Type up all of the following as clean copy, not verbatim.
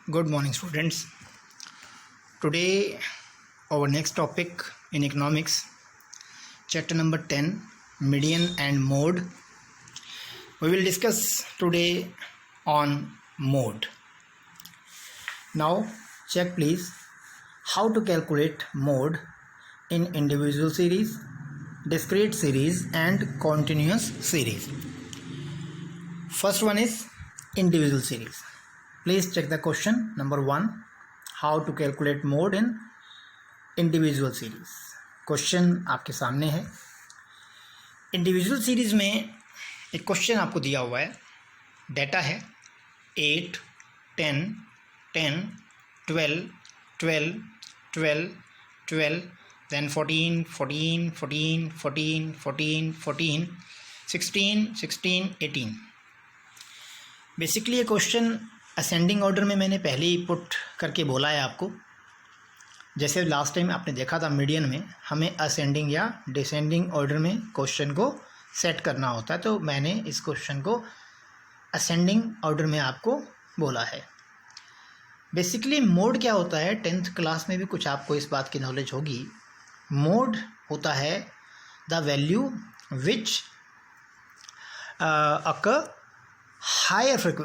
Good morning, students. Today, our next topic in economics, chapter number 10, median and mode. We will discuss today on mode. Now, check please how to calculate mode in individual series, discrete series, and continuous series. First one is individual series. Please check the question number 1, how to calculate mode in individual series. Question आपके सामने है. Individual series में एक question आपको दिया हुआ है, data है 8, 10, 10, 12, 12, 12, 12, then 14, 14, 14, 14, 14, 14, 16, 16, 18. बेसिकली ये क्वेश्चन असेंडिंग ऑर्डर में मैंने पहले ही पुट करके बोला है आपको. जैसे लास्ट टाइम आपने देखा था मीडियन में हमें असेंडिंग या डिसेंडिंग ऑर्डर में क्वेश्चन को सेट करना होता है, तो मैंने इस क्वेश्चन को असेंडिंग ऑर्डर में आपको बोला है. बेसिकली मोड क्या होता है, 10th क्लास में भी कुछ आपको इस बात की नॉलेज होगी. मोड होता है the value which occur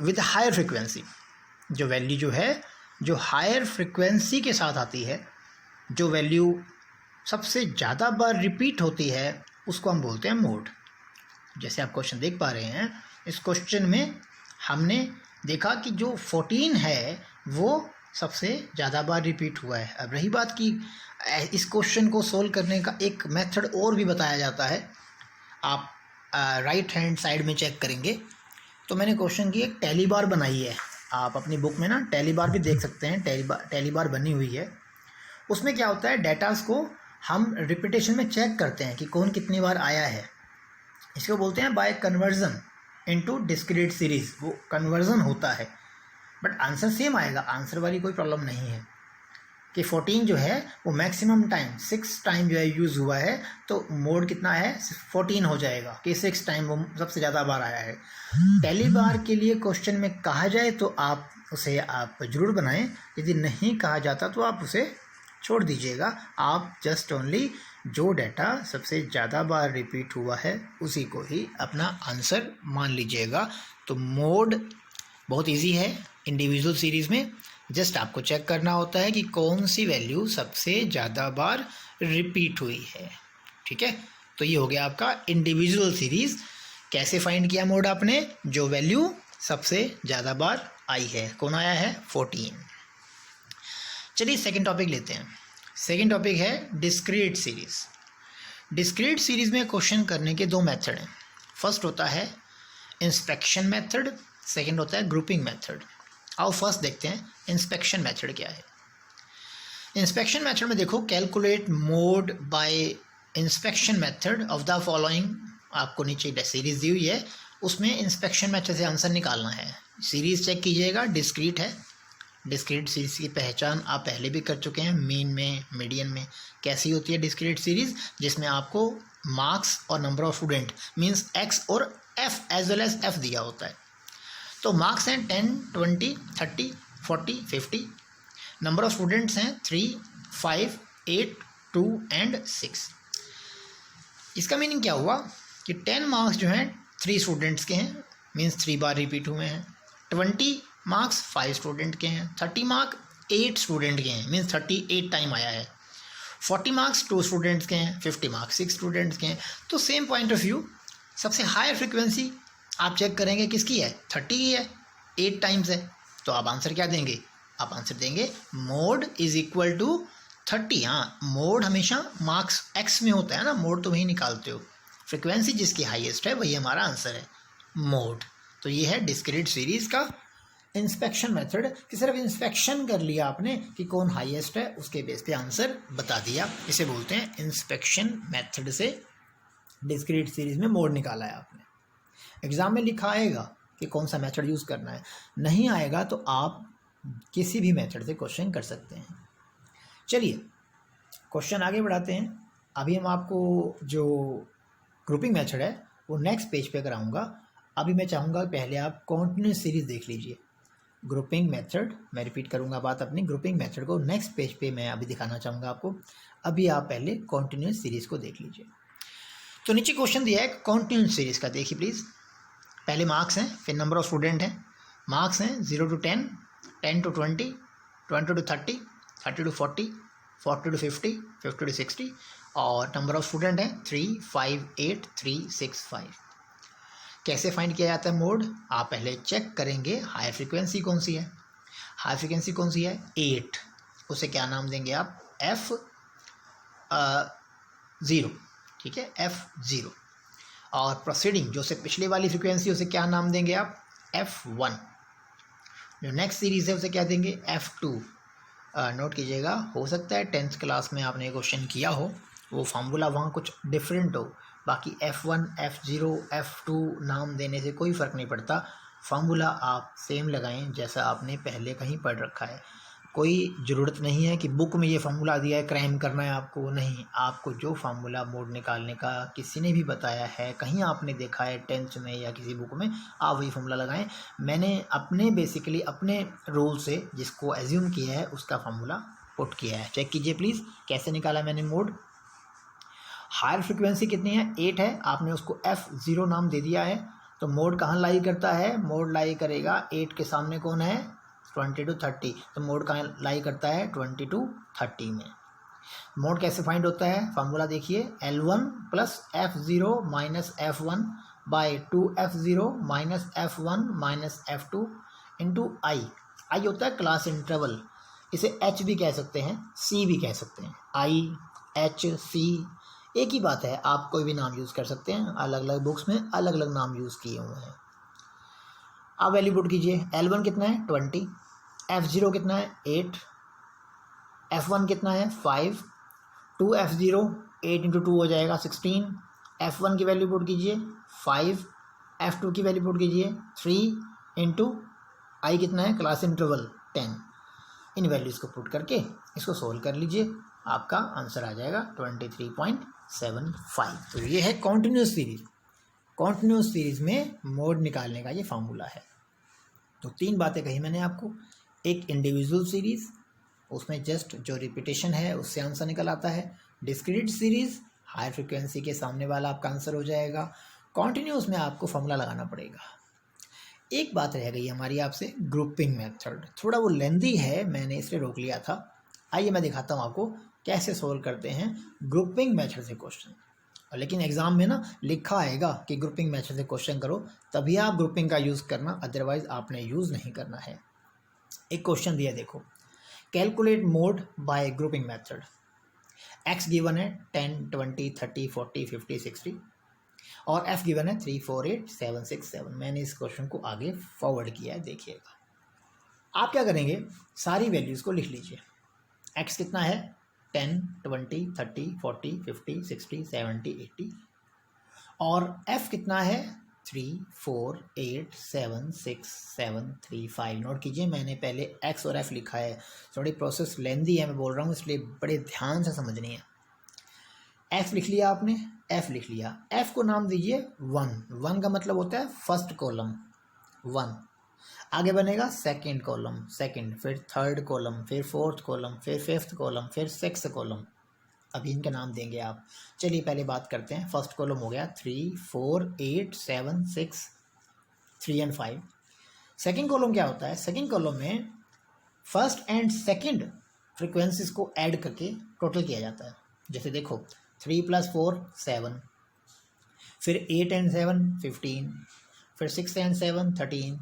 with higher frequency. जो वैल्यू जो है जो हायर फ्रिक्वेंसी के साथ आती है, जो वैल्यू सबसे ज़्यादा बार रिपीट होती है, उसको हम बोलते हैं मोड. जैसे आप क्वेश्चन देख पा रहे हैं, इस क्वेश्चन में हमने देखा कि जो 14 है वो सबसे ज़्यादा बार रिपीट हुआ है. अब रही बात कि इस क्वेश्चन को सोल्व करने का एक मेथड और भी बताया जाता है. आप राइट हैंड साइड में चेक करेंगे तो मैंने क्वेश्चन की एक टैली बार बनाई है. आप अपनी बुक में ना टैली बार भी देख सकते हैं, टैली बार बनी हुई है. उसमें क्या होता है, डेटास को हम रिपीटेशन में चेक करते हैं कि कौन कितनी बार आया है. इसको बोलते हैं bye conversion into discrete series. वो कन्वर्जन होता है बट आंसर सेम आएगा, आंसर वाली कोई प्रॉब्लम नहीं है. कि 14 जो है वो मैक्सिमम टाइम 6 टाइम जो है यूज़ हुआ है, तो मोड कितना है 14 हो जाएगा कि 6 टाइम वो सबसे ज़्यादा बार आया है. पहली बार के लिए क्वेश्चन में कहा जाए तो आप उसे ज़रूर बनाएं, यदि नहीं कहा जाता तो आप उसे छोड़ दीजिएगा. आप जस्ट ओनली जो डाटा सबसे ज़्यादा बार रिपीट हुआ है उसी को ही अपना आंसर मान लीजिएगा. तो मोड बहुत ईजी है. इंडिविजुअल सीरीज़ में जस्ट आपको चेक करना होता है कि कौन सी वैल्यू सबसे ज़्यादा बार रिपीट हुई है. ठीक है, तो ये हो गया आपका इंडिविजुअल सीरीज़. कैसे फाइंड किया मोड आपने, जो वैल्यू सबसे ज़्यादा बार आई है. कौन आया है 14. चलिए सेकंड टॉपिक लेते हैं. सेकंड टॉपिक है डिस्क्रीट सीरीज़. डिस्क्रीट सीरीज़ में क्वेश्चन करने के दो मेथड हैं. फर्स्ट होता है इंस्पेक्शन मेथड, सेकंड होता है ग्रुपिंग मेथड. आओ फर्स्ट देखते हैं इंस्पेक्शन मेथड क्या है. इंस्पेक्शन मेथड में देखो, calculate mode bye inspection method of the following. आपको नीचे सीरीज दी हुई है, उसमें इंस्पेक्शन मेथड से आंसर निकालना है. सीरीज चेक कीजिएगा, डिस्क्रीट है. डिस्क्रीट सीरीज की पहचान आप पहले भी कर चुके हैं, मीन में, मीडियन में. कैसी होती है डिस्क्रीट सीरीज, जिसमें आपको मार्क्स और number of student means X और F as well as F दिया होता है. तो मार्क्स हैं 10, 20, 30, 40, 50. नंबर ऑफ स्टूडेंट्स हैं 3, 5, 8, 2 एंड 6. इसका मीनिंग क्या हुआ कि 10 मार्क्स जो हैं 3 स्टूडेंट्स के हैं, मीन्स 3 बार रिपीट हुए हैं. 20 मार्क्स 5 स्टूडेंट के हैं. 30 मार्क 8 स्टूडेंट के हैं, मीन्स 38 टाइम आया है. 40 मार्क्स 2 स्टूडेंट्स के हैं. 50 मार्क्स 6 स्टूडेंट्स के हैं. तो सेम पॉइंट ऑफ व्यू, सबसे हायर फ्रिक्वेंसी आप चेक करेंगे किसकी है, 30 की है, 8 टाइम्स है. तो आप आंसर क्या देंगे, आप आंसर देंगे मोड इज इक्वल टू 30. हाँ, मोड हमेशा मार्क्स एक्स में होता है ना, मोड तो वही निकालते हो. फ्रिक्वेंसी जिसकी हाईएस्ट है वही हमारा आंसर है, मोड. तो ये है डिस्क्रीट सीरीज का इंस्पेक्शन मेथड, कि सिर्फ इंस्पेक्शन कर लिया आपने कि कौन हाईएस्ट है, उसके बेस पे आंसर बता दिया. इसे बोलते हैं इंस्पेक्शन मेथड से डिस्क्रीट सीरीज में मोड निकाला है आपने. एग्ज़ाम में लिखा आएगा कि कौन सा मेथड यूज़ करना है, नहीं आएगा तो आप किसी भी मेथड से क्वेश्चन कर सकते हैं. चलिए क्वेश्चन आगे बढ़ाते हैं. अभी हम आपको जो ग्रुपिंग मेथड है वो नेक्स्ट पेज पे कराऊंगा. अभी मैं चाहूँगा पहले आप कॉन्टिन्यूस सीरीज़ देख लीजिए. ग्रुपिंग मेथड, मैं रिपीट करूँगा बात अपनी, ग्रुपिंग मेथड को नेक्स्ट पेज पे मैं अभी दिखाना चाहूँगा आपको। अभी आप पहले कॉन्टिन्यूस सीरीज़ को देख लीजिए। तो नीचे क्वेश्चन दिया है कॉन्टिन्यूस सीरीज़ का, देखिए प्लीज़। पहले मार्क्स हैं, फिर नंबर ऑफ स्टूडेंट हैं। मार्क्स हैं 0 to 10, 10 to 20, 20 to 30, 30 to 40, 40 to 50, 50 to 60 और नंबर ऑफ स्टूडेंट हैं 3, 5, 8, 3, 6, 5। कैसे फाइंड किया जाता है मोड? आप पहले चेक करेंगे हायर फ्रीक्वेंसी कौन सी है। हाई फ्रीक्वेंसी कौन सी है? 8। उसे क्या नाम देंगे आप? F0, ठीक है, F0। और प्रोसीडिंग जो से पिछले वाली फ्रीक्वेंसी उसे क्या नाम देंगे आप? F1। जो नेक्स्ट सीरीज़ है उसे क्या देंगे? F2। नोट कीजिएगा, हो सकता है 10th क्लास में आपने क्वेश्चन किया हो, वो फार्मूला वहाँ कुछ डिफरेंट हो, बाकी F1, F0, F2 नाम देने से कोई फ़र्क नहीं पड़ता। फार्मूला आप सेम लगाएं जैसा आपने पहले कहीं पढ़ रखा है। कोई ज़रूरत नहीं है कि बुक में ये फार्मूला दिया है क्राइम करना है आपको, नहीं। आपको जो फार्मूला मोड निकालने का किसी ने भी बताया है, कहीं आपने देखा है 10th में या किसी बुक में, आप वही फार्मूला लगाएं। मैंने अपने बेसिकली अपने रोल से जिसको एज्यूम किया है उसका फार्मूला पुट किया है। चेक कीजिए प्लीज़ कैसे निकाला मैंने मोड। हायर फ्रिक्वेंसी कितनी है? 8 है, आपने उसको F0 नाम दे दिया है। तो मोड कहाँ लाई करता है? मोड लाई करेगा 8 के सामने कौन है? 20 to 30। तो मोड कहाँ लाई करता है? 20 to 30 में। मोड कैसे फाइंड होता है? फार्मूला देखिए, L1 plus F0 minus F1 by 2F0 minus F1 minus F2 into I. I होता है क्लास इंटरवल, इसे H भी कह सकते हैं, C भी कह सकते हैं। I, H, C एक ही बात है, आप कोई भी नाम यूज़ कर सकते हैं, अलग अलग बुक्स में अलग अलग नाम यूज़ किए हुए हैं। आप वैल्यू पुट कीजिए। L1 कितना है? 20। F0 कितना है? 8। F1 कितना है? 5। 2F0 8 इंटू 2 हो जाएगा 16। F1 की वैल्यू पुट कीजिए 5। F2 की वैल्यू पुट कीजिए 3 इंटू आई कितना है? Class interval 10। इन वैल्यूज़ को पुट करके इसको सोल्व कर लीजिए, आपका आंसर आ जाएगा 23.75। तो ये है कॉन्टिन्यूस सीरीज। कॉन्टिन्यूस सीरीज में मोड निकालने का ये फार्मूला है। तो 3 बातें कही मैंने आपको। एक इंडिविजुअल सीरीज़, उसमें जस्ट जो रिपीटेशन है उससे आंसर निकल आता है। डिस्क्रीट सीरीज़, हाई फ्रिक्वेंसी के सामने वाला आपका आंसर हो जाएगा। कॉन्टिन्यूस में आपको फार्मूला लगाना पड़ेगा। एक बात रह गई हमारी आपसे, ग्रुपिंग मेथड। थोड़ा वो लेंदी है, मैंने इसलिए रोक लिया था। आइए मैं दिखाता हूँ आपको कैसे सोल्व करते हैं ग्रुपिंग मेथड से क्वेश्चन। लेकिन एग्जाम में ना लिखा आएगा कि ग्रुपिंग मेथड से क्वेश्चन करो, तभी आप ग्रुपिंग का यूज़ करना, अदरवाइज आपने यूज़ नहीं करना है। एक क्वेश्चन दिया देखो, calculate mode bye grouping method. X given है 10, 20, 30, 40, 50, 60 और एफ गिवन है 3, 4, 8, 7, 6, 7। मैंने इस क्वेश्चन को आगे फॉरवर्ड किया है, देखिएगा। आप क्या करेंगे, सारी वैल्यूज़ को लिख लीजिए। एक्स कितना है? 10, 20, 30, 40, 50, 60, 70, 80 और एफ कितना है? 3, 4, 8, 7, 6, 7, 3, 5। नोट कीजिए, मैंने पहले एक्स और एफ लिखा है, थोड़ी प्रोसेस लेंदी है मैं बोल रहा हूँ, इसलिए बड़े ध्यान से समझनी है। एफ लिख लिया आपने, एफ लिख लिया। एफ को नाम दीजिए 1। 1 का मतलब होता है फर्स्ट कॉलम 1। आगे बनेगा सेकंड कॉलम, सेकंड, फिर थर्ड कॉलम, फिर फोर्थ कॉलम, फिर फिफ्थ कॉलम, फिर सिक्स्थ कॉलम। अभी इनके नाम देंगे आप। चलिए पहले बात करते हैं। फर्स्ट कॉलम हो गया 3, 4, 8, 7, 6, 3 और 5। सेकंड कॉलम क्या होता है? सेकंड कॉलम में फर्स्ट एंड सेकंड फ्रिक्वेंसीज को ऐड करके टोटल किया जाता है। जैसे देखो 3 + 4 7, फिर 8 and 7 15, फिर 6 and 7 13,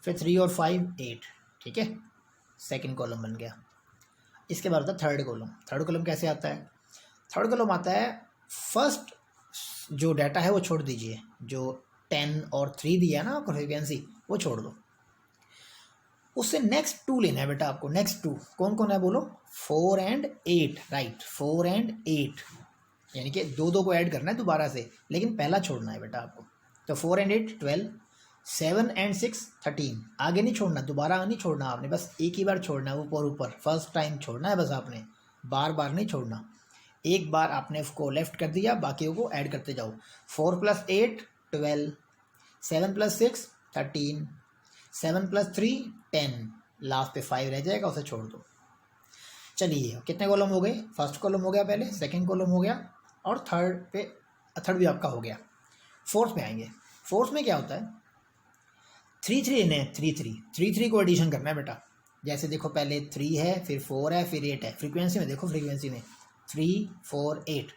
फिर 3 और 5 8। ठीक है, सेकंड कॉलम बन गया। इसके बाद आता है थर्ड कॉलम। थर्ड कॉलम कैसे आता है? थर्ड कॉलम आता है, फर्स्ट जो डाटा है वो छोड़ दीजिए, जो 10 और 3 दिया ना आपको फ्रीक्वेंसी, वो छोड़ दो। उससे नेक्स्ट 2 लेना है बेटा आपको। नेक्स्ट 2 कौन कौन है बोलो? 4 and 8, राइट, 4 and 8, यानी कि 2 को ऐड करना है दोबारा से, लेकिन पहला छोड़ना है बेटा आपको। तो 4 and 8 12, 7 and 6 13। आगे नहीं छोड़ना, दोबारा नहीं छोड़ना आपने, बस एक ही बार छोड़ना है, ऊपर ऊपर फर्स्ट टाइम छोड़ना है बस आपने, बार बार नहीं छोड़ना। एक बार आपने उसको लेफ्ट कर दिया, बाकियों को ऐड करते जाओ। 4 + 8 12, 7 + 6 13, 7 + 3 10, लास्ट पे 5 रह जाएगा, उसे छोड़ दो। चलिए कितने कॉलम हो गए, फर्स्ट कॉलम हो गया, पहले सेकंड कॉलम हो गया, और थर्ड भी आपका हो गया। फोर्थ में आएंगे। फोर्थ में क्या होता है, 3 3 इन्हें 3 3 को एडिशन करना है बेटा। जैसे देखो पहले 3 है, फिर 4 है, फिर 8 है। फ्रीक्वेंसी में देखो, फ्रीक्वेंसी में 3 4 8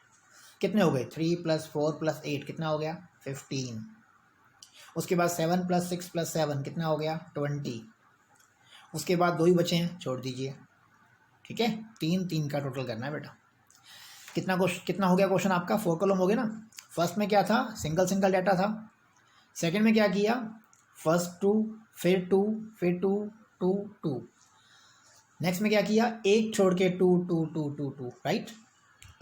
कितने हो गए, 3 + 4 + 8 कितना हो गया, 15। उसके बाद 7 + 6 + 7 कितना हो गया, 20। उसके बाद 2 ही बचे हैं, छोड़ दीजिए। ठीक है, 3 3 का टोटल करना है बेटा। कितना हो गया क्वेश्चन आपका, 4 कॉलम हो गया ना। फर्स्ट में क्या था, सिंगल डाटा था। सेकंड में क्या किया, फर्स्ट 2, फिर 2, फिर 2 2 2। नेक्स्ट में क्या किया, एक छोड़ के 2 2 2 2 2, राइट।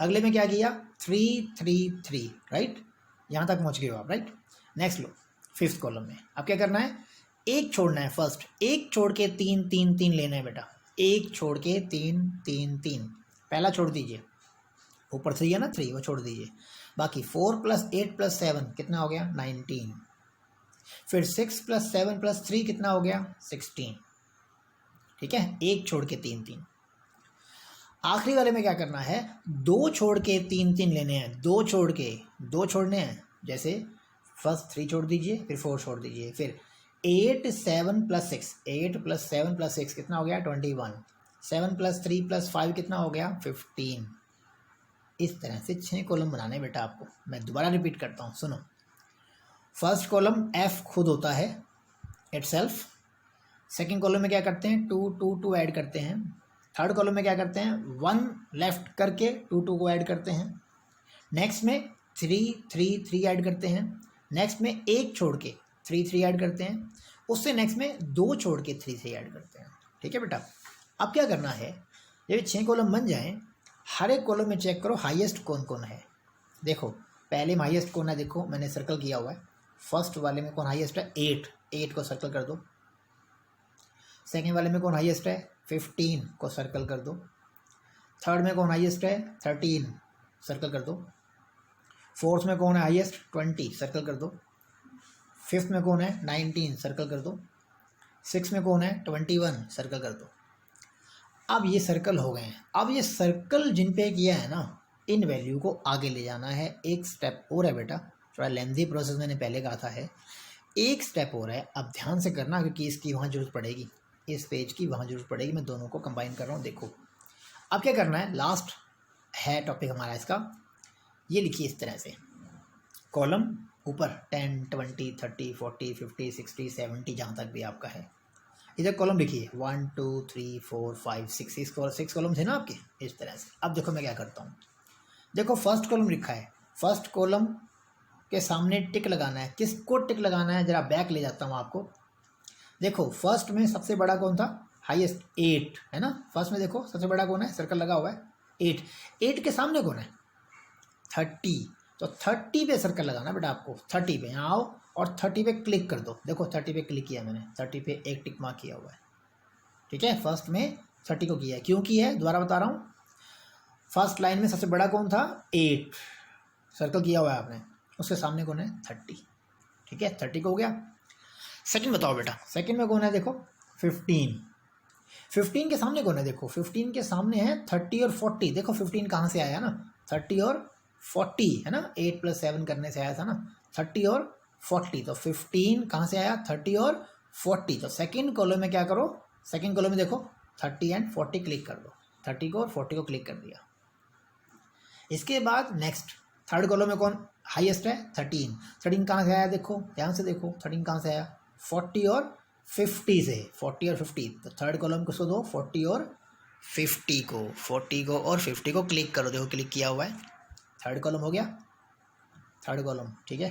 अगले में क्या किया, 3 3 3, राइट। यहाँ तक पहुँच गए हो आप, राइट। नेक्स्ट लो, फिफ्थ कॉलम में अब क्या करना है, एक छोड़ना है। फर्स्ट एक छोड़ के 3 3 3 लेना है बेटा। एक छोड़ के 3 3 3, पहला छोड़ दीजिए, ऊपर 3 है ना, 3 वो छोड़ दीजिए। बाकी 4 + 8 + 7 कितना हो गया, 19। फिर 6 + 7 + 3 कितना हो गया, 16। ठीक है, एक छोड़ के 3 3। आखिरी वाले में क्या करना है, 2 छोड़ के 3 3 लेने हैं। 2 छोड़ने हैं। जैसे फर्स्ट 3 छोड़ दीजिए, फिर 4 छोड़ दीजिए, फिर 8 7 + 6, 8 + 7 + 6 कितना हो गया, 21। 7 + 3 + 5 कितना हो गया, 15। इस तरह से 6 कॉलम बनाने बेटा आपको। मैं दोबारा रिपीट करता हूँ, सुनो। फर्स्ट कॉलम एफ खुद होता है इटसेल्फ। सेकंड कॉलम में क्या करते हैं, 2 2 2 ऐड करते हैं। थर्ड कॉलम में क्या करते हैं, 1 लेफ्ट करके 2 2 को ऐड करते हैं। नेक्स्ट में 3 3 3 ऐड करते हैं। नेक्स्ट में एक छोड़ के 3 3 ऐड करते हैं। उससे नेक्स्ट में 2 छोड़ के 3 3 ऐड करते हैं। ठीक है बेटा, अब क्या करना है, जब 6 कॉलम बन जाएं, हर एक कॉलम में चेक करो हाईएस्ट कौन कौन है। देखो पहले में हाईएस्ट कौन है, देखो मैंने सर्कल किया हुआ है। फर्स्ट वाले में कौन हाईएस्ट है, 8 को सर्कल कर दो। सेकेंड वाले में कौन हाईएस्ट है, 15 को सर्कल कर दो। थर्ड में कौन हाईएस्ट है, 13 सर्कल कर दो। फोर्थ में कौन है हाईएस्ट, 20 सर्कल कर दो। फिफ्थ में कौन है, 19 सर्कल कर दो। सिक्स में कौन है, 21 सर्कल कर दो। अब ये सर्कल हो गए हैं। अब ये सर्कल जिन पे किया है ना, इन वैल्यू को आगे ले जाना है। एक स्टेप और है बेटा, थोड़ा लेंथी प्रोसेस मैंने पहले कहा था है। एक स्टेप और है, अब ध्यान से करना क्योंकि इसकी वहाँ जरूरत पड़ेगी, इस पेज की वहाँ जरूरत पड़ेगी। मैं दोनों को कंबाइन कर रहा हूँ। देखो अब क्या करना है, लास्ट है टॉपिक हमारा इसका। ये लिखिए इस तरह से, कॉलम ऊपर 10 20 30 40 50 60 70 जहाँ तक भी आपका है, इधर कॉलम लिखिए 1 2 3 4 5 6 कॉलम थे ना आपके, इस तरह से। अब देखो मैं क्या करता हूँ, देखो फर्स्ट कॉलम लिखा है, फर्स्ट कॉलम के सामने टिक लगाना है। किसको टिक लगाना है, जरा बैक ले जाता हूँ आपको। देखो फर्स्ट में सबसे बड़ा कौन था, हाईएस्ट 8 है ना। फर्स्ट में देखो सबसे बड़ा कौन है, सर्कल लगा हुआ है 8 के सामने कौन है, 30। तो 30 पे सर्कल लगाना बेटा आपको। 30 पे यहाँ आओ और 30 पे क्लिक कर दो। देखो 30 पे क्लिक किया मैंने, 30 पे एक टिक मार्क किया हुआ है। ठीक है, फर्स्ट में 30 को किया है। क्यों किया है, दोबारा बता रहा हूँ। फर्स्ट लाइन में सबसे बड़ा कौन था, 8 सर्कल किया हुआ है आपने, उसके सामने कौन है, 30। ठीक है, 30 को हो गया। सेकंड बताओ बेटा, सेकंड में कौन है, देखो 15 के सामने कौन है, देखो 15 के सामने है 30 और 40। देखो 15 कहाँ से आया ना, 30 और 40 है ना, 8 + 7 करने से आया था ना, 30 और 40। तो 15 कहाँ से आया, 30 और 40। तो सेकंड कॉलम में क्या करो, सेकंड कॉलम में देखो 30 एंड 40 क्लिक कर दो। 30 को और 40 को क्लिक कर दिया। इसके बाद नेक्स्ट थर्ड कॉलम में कौन हाईएस्ट है, 13 कहाँ से आया, देखो ध्यान से देखो 13 कहाँ से आया, 40 और 50 से, 40 और 50। तो थर्ड कॉलम को दो 40 और 50 को, 40 को और 50 को क्लिक करो। देखो क्लिक किया हुआ है, थर्ड कॉलम हो गया, थर्ड कॉलम। ठीक है,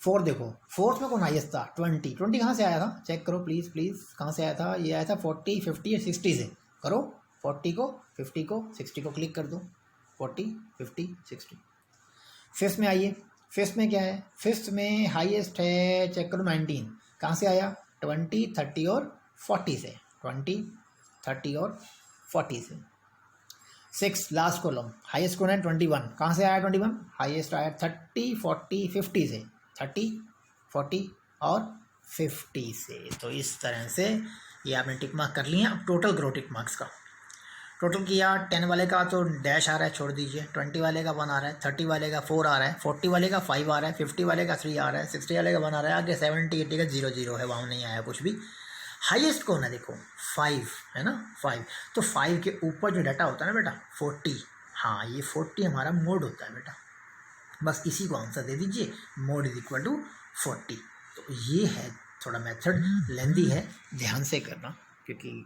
फोर्थ देखो, फोर्थ में कौन हाईएस्ट था, 20 कहाँ से आया था, चेक करो प्लीज़ कहाँ से आया था, ये आया था 40 50 और 60 से। करो 40 को 50 को 60 को क्लिक कर दो, 40 50 60। फिफ्थ में आइए, फिफ्थ में क्या है, फिफ्थ में हाईएस्ट है, चेक करो 19 कहाँ से आया, 20 30 और 40 से, 20 30 और 40 से। 6 लास्ट कॉलम, हाईएस्ट कौन है, 21 कहाँ से आया, 21 हाईएस्ट आया 30 40 50 से, 30 40 और 50 से। तो इस तरह से ये आपने टिक मार्क कर लिए। अब टोटल करो टिक मार्क्स का। टोटल किया, 10 वाले का तो डैश आ रहा है, छोड़ दीजिए। 20 वाले का 1 आ रहा है, 30 वाले का 4 आ रहा है, 40 वाले का 5 आ रहा है, 50 वाले का 3 आ रहा है, 60 वाले का 1 आ रहा है, आगे 70 80 का 0 0 है, वहाँ नहीं आया कुछ भी। हाईएस्ट कौन है देखो, 5 है ना, 5। तो 5 के ऊपर जो डाटा होता है ना बेटा 40, हाँ ये 40 हमारा मोड होता है बेटा, बस इसी को आंसर दे दीजिए, मोड इज इक्वल टू 40। तो ये है, थोड़ा मेथड लेंदी है, ध्यान से करना क्योंकि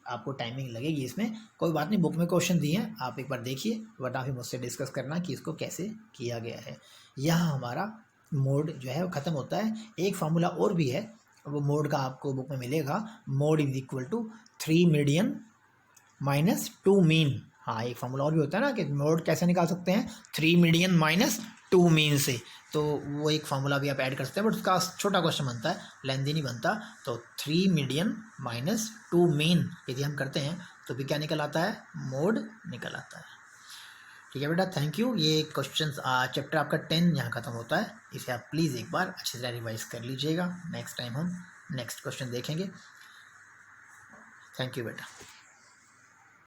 आपको टाइमिंग लगेगी इसमें। कोई बात नहीं, बुक में क्वेश्चन दिए हैं, आप एक बार देखिए, वरना फिर मुझसे डिस्कस करना कि इसको कैसे किया गया है। यहाँ हमारा मोड जो है वो ख़त्म होता है। एक फार्मूला और भी है, वो मोड का आपको बुक में मिलेगा, mode is equal to 3 median minus 2 mean. हाँ एक फार्मूला और भी होता है ना कि मोड कैसे निकाल सकते हैं, 3 मीडियन माइनस 2 मीन से, तो वो एक फार्मूला भी आप ऐड कर सकते हैं, बट उसका छोटा क्वेश्चन बनता है, लेंदी नहीं बनता। तो 3 मीडियन माइनस 2 मीन यदि हम करते हैं तो भी क्या निकल आता है, मोड निकल आता है। ठीक है बेटा, थैंक यू। ये क्वेश्चन चैप्टर आपका 10 यहाँ ख़त्म होता है, इसे आप प्लीज़ एक बार अच्छी तरह रिवाइज कर लीजिएगा। नेक्स्ट टाइम हम नेक्स्ट क्वेश्चन देखेंगे। थैंक यू बेटा।